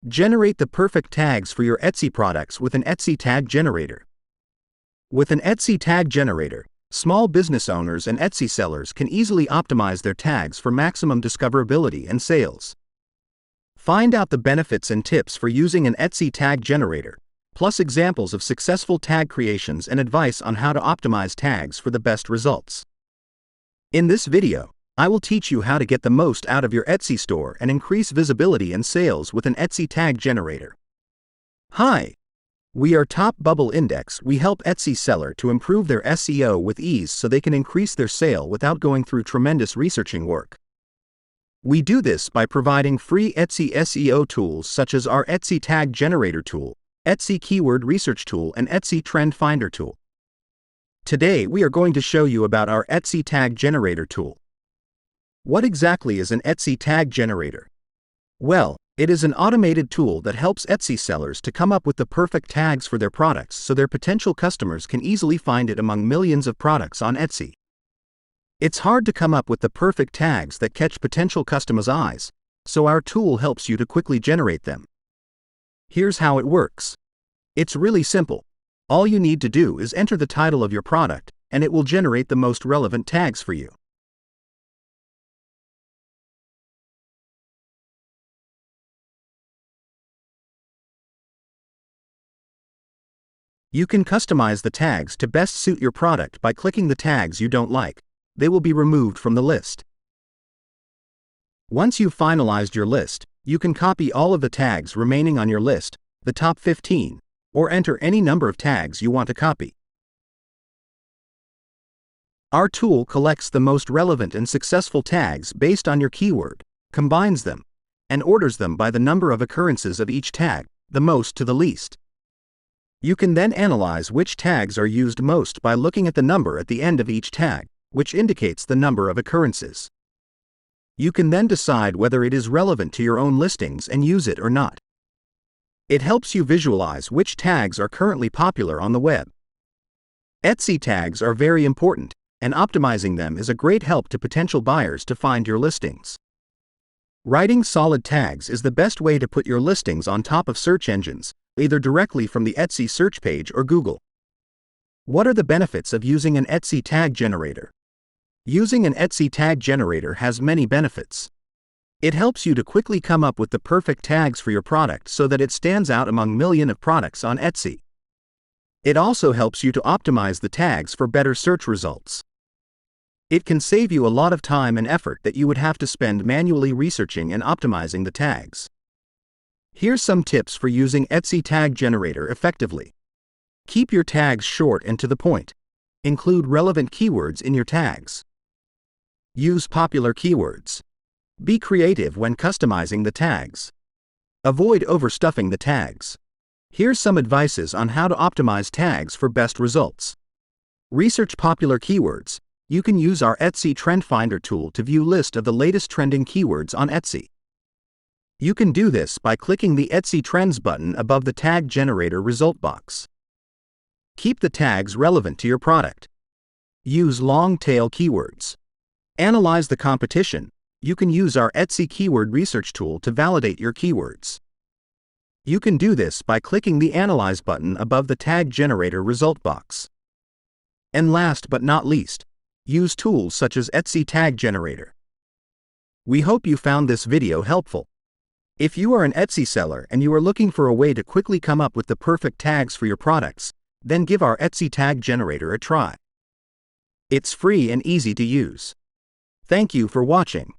Generate the perfect tags for your Etsy products with an Etsy tag generator. With an Etsy tag generator, small business owners and Etsy sellers can easily optimize their tags for maximum discoverability and sales. Find out the benefits and tips for using an Etsy tag generator, plus examples of successful tag creations and advice on how to optimize tags for the best results. In this video, I will teach you how to get the most out of your Etsy store and increase visibility and sales with an Etsy tag generator. Hi! We are Top Bubble Index. We help Etsy seller to improve their SEO with ease so they can increase their sale without going through tremendous researching work. We do this by providing free Etsy SEO tools such as our Etsy Tag Generator tool, Etsy Keyword Research tool, and Etsy Trend Finder tool. Today we are going to show you about our Etsy Tag Generator tool. What exactly is an Etsy Tag Generator? Well, it is an automated tool that helps Etsy sellers to come up with the perfect tags for their products so their potential customers can easily find it among millions of products on Etsy. It's hard to come up with the perfect tags that catch potential customers' eyes, so our tool helps you to quickly generate them. Here's how it works. It's really simple. All you need to do is enter the title of your product, and it will generate the most relevant tags for you. You can customize the tags to best suit your product by clicking the tags you don't like. They will be removed from the list. Once you've finalized your list, you can copy all of the tags remaining on your list, the top 15, or enter any number of tags you want to copy. Our tool collects the most relevant and successful tags based on your keyword, combines them, and orders them by the number of occurrences of each tag, the most to the least. You can then analyze which tags are used most by looking at the number at the end of each tag, which indicates the number of occurrences. You can then decide whether it is relevant to your own listings and use it or not. It helps you visualize which tags are currently popular on the web. Etsy tags are very important, and optimizing them is a great help to potential buyers to find your listings. Writing solid tags is the best way to put your listings on top of search engines, either directly from the Etsy search page or Google. What are the benefits of using an Etsy tag generator? Using an Etsy tag generator has many benefits. It helps you to quickly come up with the perfect tags for your product so that it stands out among millions of products on Etsy. It also helps you to optimize the tags for better search results. It can save you a lot of time and effort that you would have to spend manually researching and optimizing the tags. Here's some tips for using Etsy Tag Generator effectively. Keep your tags short and to the point. Include relevant keywords in your tags. Use popular keywords. Be creative when customizing the tags. Avoid overstuffing the tags. Here's some advices on how to optimize tags for best results. Research popular keywords. You can use our Etsy Trend Finder tool to view a list of the latest trending keywords on Etsy. You can do this by clicking the Etsy Trends button above the Tag Generator result box. Keep the tags relevant to your product. Use long-tail keywords. Analyze the competition. You can use our Etsy Keyword Research tool to validate your keywords. You can do this by clicking the Analyze button above the Tag Generator result box. And last but not least, use tools such as Etsy Tag Generator. We hope you found this video helpful. If you are an Etsy seller and you are looking for a way to quickly come up with the perfect tags for your products, then give our Etsy Tag Generator a try. It's free and easy to use. Thank you for watching.